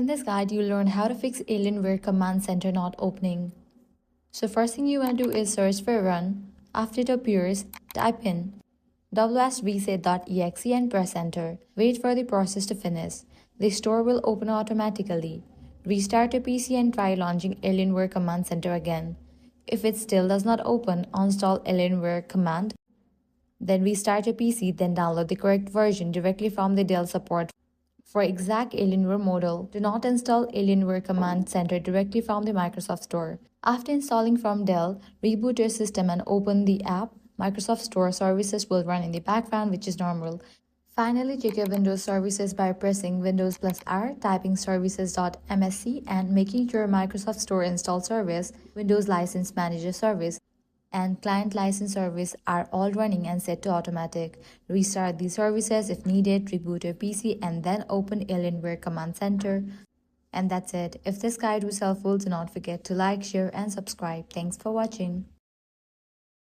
In this guide, you'll learn how to fix Alienware command center not opening. So first thing you want to do is search for run. After it appears, type in wsreset.exe and press enter. Wait for the process to finish. The store will open automatically. Restart your PC and try launching Alienware command center again. If it still does not open, uninstall Alienware command. Then restart your PC, then download the correct version directly from the Dell support. For exact Alienware model, do not install Alienware Command Center directly from the Microsoft Store. After installing from Dell, reboot your system and open the app. Microsoft Store services will run in the background, which is normal. Finally, check your Windows services by pressing Windows plus R, typing services.msc and making sure Microsoft Store install service, Windows License Manager service, and client license service are all running and set to automatic. Restart these services if needed, reboot your PC, and then open Alienware Command Center. And that's it. If this guide was helpful, do not forget to like, share, and subscribe. Thanks for watching.